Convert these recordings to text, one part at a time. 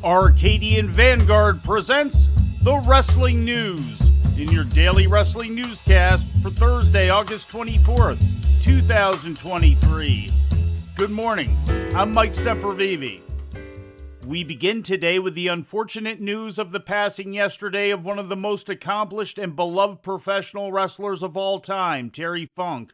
Arcadian Vanguard presents the Wrestling News in your daily wrestling newscast for Thursday, August 24th, 2023. Good morning, I'm Mike Sempervive. We begin today with the unfortunate news of the passing yesterday of one of the most accomplished and beloved professional wrestlers of all time, Terry Funk.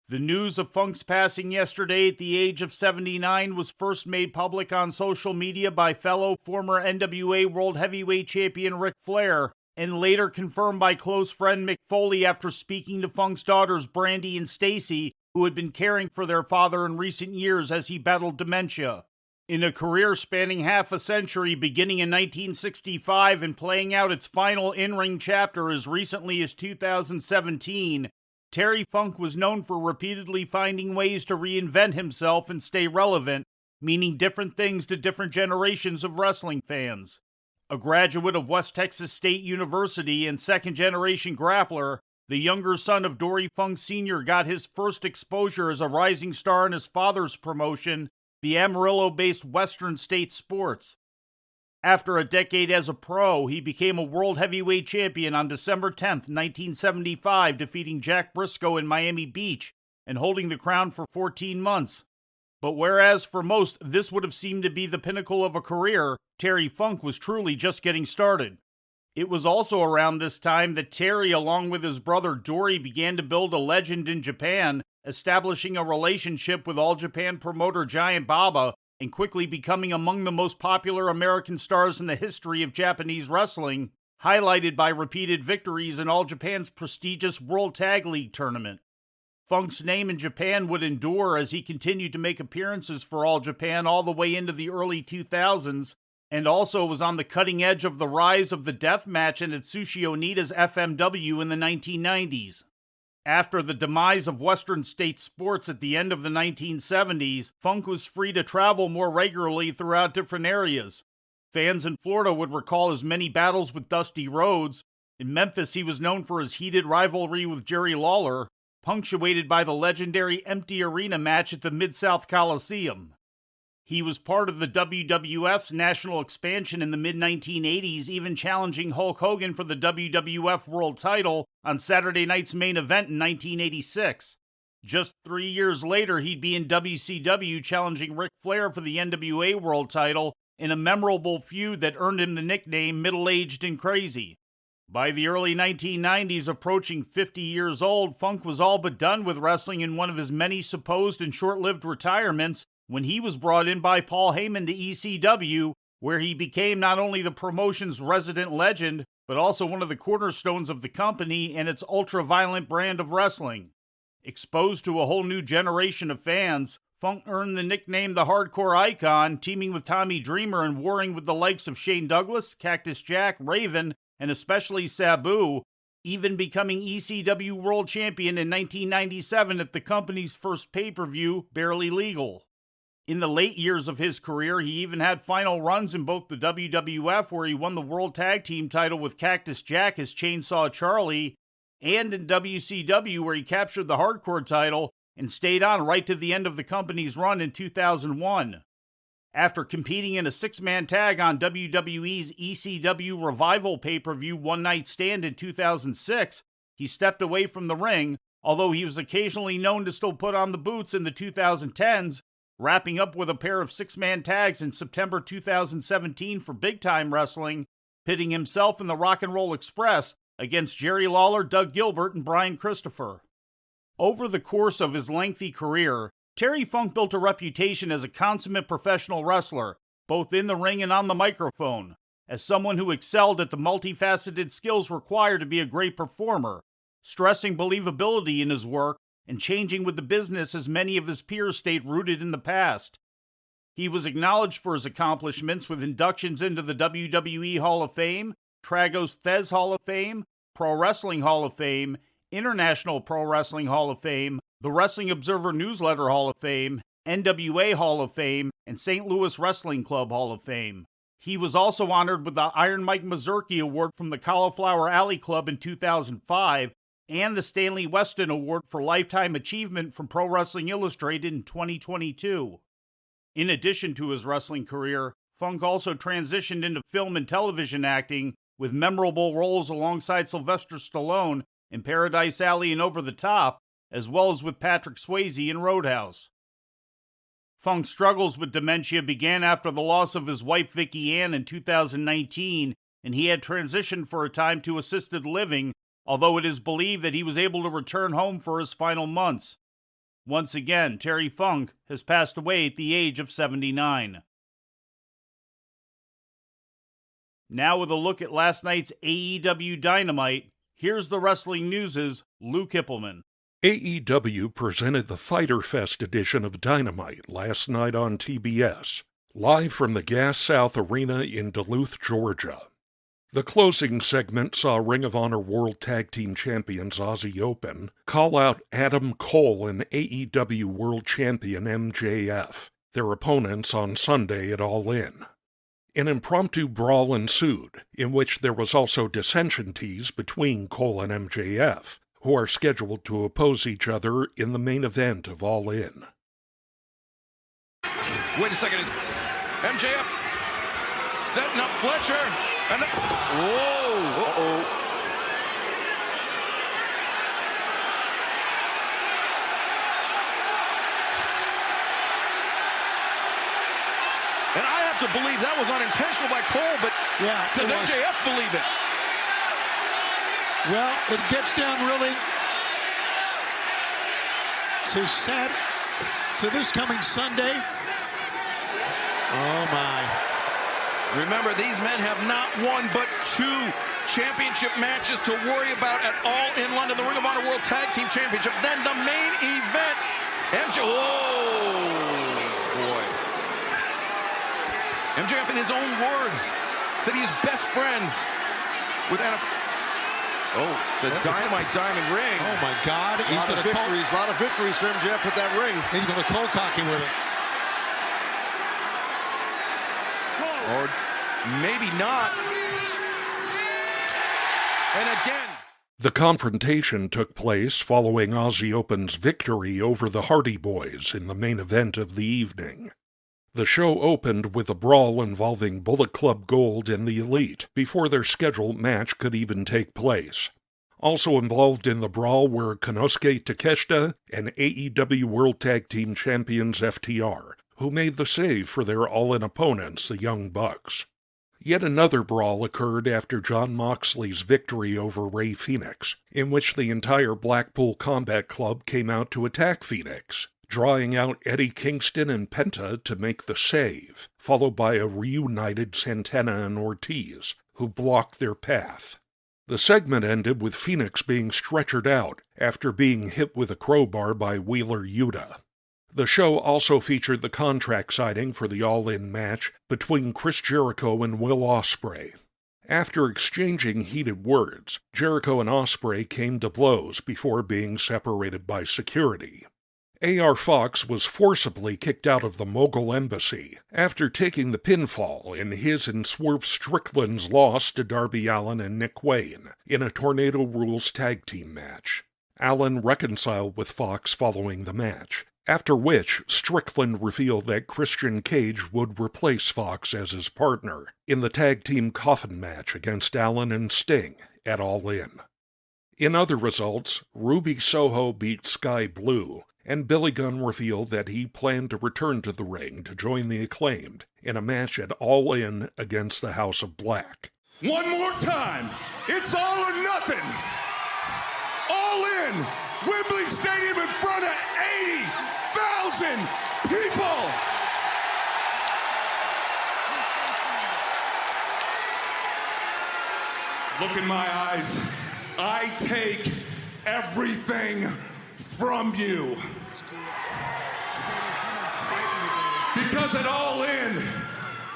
The news of Funk's passing yesterday at the age of 79 was first made public on social media by fellow former NWA World Heavyweight Champion Ric Flair, and later confirmed by close friend Mick Foley after speaking to Funk's daughters Brandy and Stacy, who had been caring for their father in recent years as he battled dementia. In a career spanning half a century, beginning in 1965 and playing out its final in-ring chapter as recently as 2017, Terry Funk was known for repeatedly finding ways to reinvent himself and stay relevant, meaning different things to different generations of wrestling fans. A graduate of West Texas State University and second-generation grappler, the younger son of Dory Funk Sr. got his first exposure as a rising star in his father's promotion, the Amarillo-based Western States Sports. After a decade as a pro, he became a World Heavyweight Champion on December 10, 1975, defeating Jack Briscoe in Miami Beach and holding the crown for 14 months. But whereas for most this would have seemed to be the pinnacle of a career, Terry Funk was truly just getting started. It was also around this time that Terry, along with his brother Dory, began to build a legend in Japan, establishing a relationship with All Japan promoter Giant Baba, and quickly becoming among the most popular American stars in the history of Japanese wrestling, highlighted by repeated victories in All Japan's prestigious World Tag League tournament. Funk's name in Japan would endure as he continued to make appearances for All Japan all the way into the early 2000s, and also was on the cutting edge of the rise of the death match in Atsushi Onita's FMW in the 1990s. After the demise of Western States Sports at the end of the 1970s, Funk was free to travel more regularly throughout different areas. Fans in Florida would recall his many battles with Dusty Rhodes. In Memphis, he was known for his heated rivalry with Jerry Lawler, punctuated by the legendary empty arena match at the Mid-South Coliseum. He was part of the WWF's national expansion in the mid-1980s, even challenging Hulk Hogan for the WWF World title on Saturday night's main event in 1986. Just 3 years later, he'd be in WCW challenging Ric Flair for the NWA World title in a memorable feud that earned him the nickname Middle-Aged and Crazy. By the early 1990s, approaching 50 years old, Funk was all but done with wrestling in one of his many supposed and short-lived retirements, when he was brought in by Paul Heyman to ECW, where he became not only the promotion's resident legend, but also one of the cornerstones of the company and its ultra-violent brand of wrestling. Exposed to a whole new generation of fans, Funk earned the nickname the Hardcore Icon, teaming with Tommy Dreamer and warring with the likes of Shane Douglas, Cactus Jack, Raven, and especially Sabu, even becoming ECW World Champion in 1997 at the company's first pay-per-view, Barely Legal. In the late years of his career, he even had final runs in both the WWF, where he won the World Tag Team title with Cactus Jack as Chainsaw Charlie, and in WCW, where he captured the Hardcore title and stayed on right to the end of the company's run in 2001. After competing in a six-man tag on WWE's ECW Revival pay-per-view One Night Stand in 2006, he stepped away from the ring, although he was occasionally known to still put on the boots in the 2010s, wrapping up with a pair of six-man tags in September 2017 for Big Time Wrestling, pitting himself in the Rock and Roll Express against Jerry Lawler, Doug Gilbert, and Brian Christopher. Over the course of his lengthy career, Terry Funk built a reputation as a consummate professional wrestler, both in the ring and on the microphone, as someone who excelled at the multifaceted skills required to be a great performer, stressing believability in his work, and changing with the business as many of his peers stayed rooted in the past. He was acknowledged for his accomplishments with inductions into the WWE Hall of Fame, Tragos Thez Hall of Fame, Pro Wrestling Hall of Fame, International Pro Wrestling Hall of Fame, the Wrestling Observer Newsletter Hall of Fame, NWA Hall of Fame, and St. Louis Wrestling Club Hall of Fame. He was also honored with the Iron Mike Mazurki Award from the Cauliflower Alley Club in 2005, and the Stanley Weston Award for Lifetime Achievement from Pro Wrestling Illustrated in 2022. In addition to his wrestling career, Funk also transitioned into film and television acting with memorable roles alongside Sylvester Stallone in Paradise Alley and Over the Top, as well as with Patrick Swayze in Roadhouse. Funk's struggles with dementia began after the loss of his wife Vicki Ann in 2019, and he had transitioned for a time to assisted living, although it is believed that he was able to return home for his final months. Once again, Terry Funk has passed away at the age of 79. Now with a look at last night's AEW Dynamite, here's the Wrestling News' Lou Kipilman. AEW presented the Fyter Fest edition of Dynamite last night on TBS, live from the Gas South Arena in Duluth, Georgia. The closing segment saw Ring of Honor World Tag Team Champions Aussie Open call out Adam Cole and AEW World Champion MJF, their opponents on Sunday at All In. An impromptu brawl ensued, in which there was also dissension teased between Cole and MJF, who are scheduled to oppose each other in the main event of All In. Wait a second, is MJF setting up Fletcher? And whoa! Uh-oh. And I have to believe that was unintentional by Cole, but yeah, does MJF believe it? Well, it gets down really to this coming Sunday. Oh, my. Remember, these men have not won but 2 championship matches to worry about at All In London, the Ring of Honor World Tag Team Championship. Then the main event, MJF, in his own words, said he is best friends with the Dynamite Diamond Ring. Oh, my God. He's going to a lot of victories for MJF with that ring. He's going to cold cock him with it. Or maybe not. And again. The confrontation took place following Aussie Open's victory over the Hardy Boys in the main event of the evening. The show opened with a brawl involving Bullet Club Gold and the Elite before their scheduled match could even take place. Also involved in the brawl were Konosuke Takeshita and AEW World Tag Team Champions FTR, who made the save for their all-in opponents, the Young Bucks. Yet another brawl occurred after Jon Moxley's victory over Rey Fenix, in which the entire Blackpool Combat Club came out to attack Fenix, drawing out Eddie Kingston and Penta to make the save, followed by a reunited Santana and Ortiz, who blocked their path. The segment ended with Fenix being stretchered out after being hit with a crowbar by Wheeler Yuta. The show also featured the contract signing for the All-In match between Chris Jericho and Will Ospreay. After exchanging heated words, Jericho and Ospreay came to blows before being separated by security. A.R. Fox was forcibly kicked out of the Mogul Embassy after taking the pinfall in his and Swerve Strickland's loss to Darby Allin and Nick Wayne in a Tornado Rules tag team match. Allin reconciled with Fox following the match, after which Strickland revealed that Christian Cage would replace Fox as his partner in the tag team coffin match against Allin and Sting at All In. In other results, Ruby Soho beat Sky Blue, and Billy Gunn revealed that he planned to return to the ring to join the Acclaimed in a match at All In against the House of Black. One more time, it's all or nothing. All In, Wembley Stadium in front of 80,000 people. Look in my eyes. I take everything from you. Because at All In,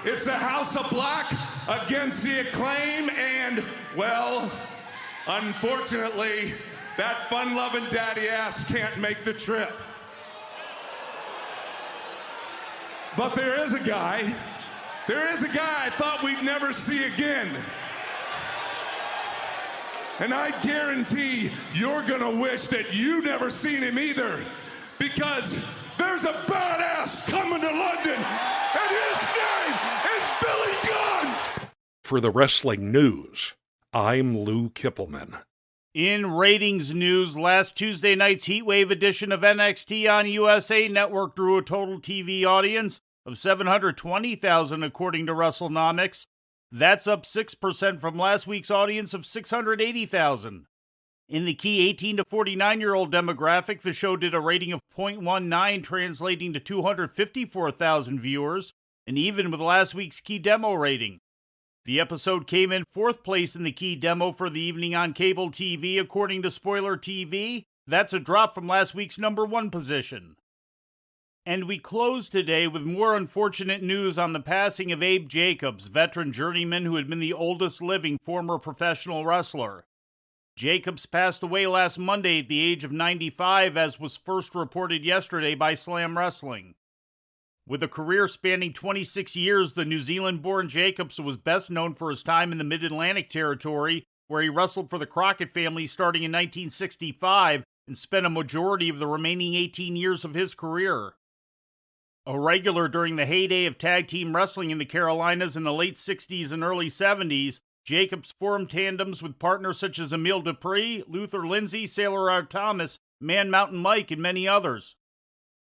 it's the House of Black against the Acclaim, and, well, unfortunately, that fun-loving daddy ass can't make the trip. But there is a guy I thought we'd never see again. And I guarantee you're gonna wish that you never seen him either, because there's a badass coming to London, and his name is Billy Gunn! For the wrestling news, I'm Lou Kipilman. In ratings news, last Tuesday night's Heatwave edition of NXT on USA Network drew a total TV audience of 720,000 according to WrestleNomics. That's up 6% from last week's audience of 680,000. In the key 18 to 49-year-old demographic, the show did a rating of 0.19, translating to 254,000 viewers, and even with last week's key demo rating. The episode came in 4th place in the key demo for the evening on cable TV, according to Spoiler TV. That's a drop from last week's number 1 position. And we close today with more unfortunate news on the passing of Abe Jacobs, veteran journeyman who had been the oldest living former professional wrestler. Jacobs passed away last Monday at the age of 95, as was first reported yesterday by Slam Wrestling. With a career spanning 26 years, the New Zealand-born Jacobs was best known for his time in the Mid-Atlantic territory, where he wrestled for the Crockett family starting in 1965 and spent a majority of the remaining 18 years of his career. A regular during the heyday of tag team wrestling in the Carolinas in the late 60s and early 70s, Jacobs formed tandems with partners such as Emile Dupree, Luther Lindsay, Sailor R. Thomas, Man Mountain Mike, and many others.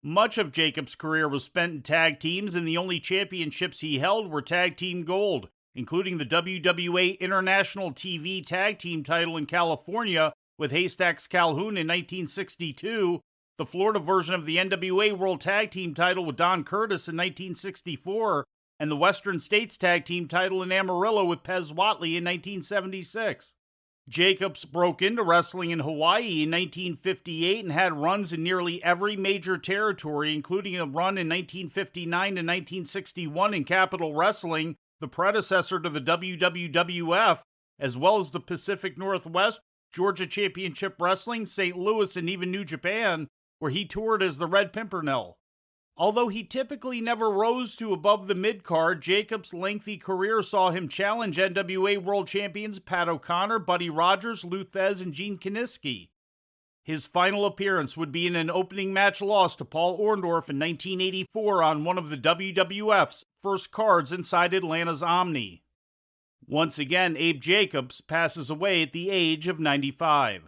Much of Jacobs' career was spent in tag teams, and the only championships he held were tag team gold, including the WWA International TV Tag Team title in California with Haystacks Calhoun in 1962, the Florida version of the NWA World Tag Team title with Don Curtis in 1964, and the Western States Tag Team title in Amarillo with Pez Whatley in 1976. Jacobs broke into wrestling in Hawaii in 1958 and had runs in nearly every major territory, including a run in 1959 to 1961 in Capitol Wrestling, the predecessor to the WWF, as well as the Pacific Northwest, Georgia Championship Wrestling, St. Louis, and even New Japan, where he toured as the Red Pimpernel. Although he typically never rose to above the mid-card, Jacobs' lengthy career saw him challenge NWA World Champions Pat O'Connor, Buddy Rogers, Lou Thez, and Gene Kiniski. His final appearance would be in an opening match loss to Paul Orndorff in 1984 on one of the WWF's first cards inside Atlanta's Omni. Once again, Abe Jacobs passes away at the age of 95.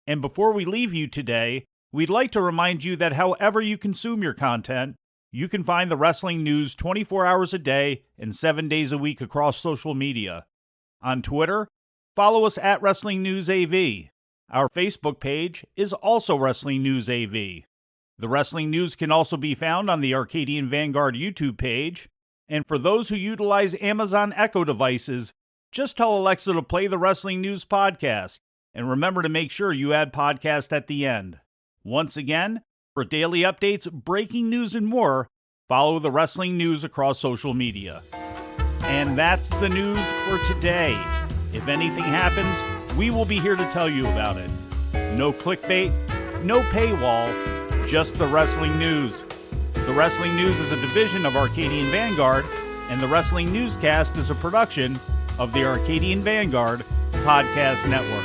And before we leave you today, we'd like to remind you that however you consume your content, you can find the wrestling news 24 hours a day and 7 days a week across social media. On Twitter, follow us at Wrestling News AV. Our Facebook page is also Wrestling News AV. The Wrestling News can also be found on the Arcadian Vanguard YouTube page. And for those who utilize Amazon Echo devices, just tell Alexa to play the Wrestling News podcast. And remember to make sure you add podcast at the end. Once again, for daily updates, breaking news, and more, follow the Wrestling News across social media. And that's the news for today. If anything happens, we will be here to tell you about it. No clickbait, no paywall, just the Wrestling News. The Wrestling News is a division of Arcadian Vanguard, and the Wrestling Newscast is a production of the Arcadian Vanguard Podcast Network.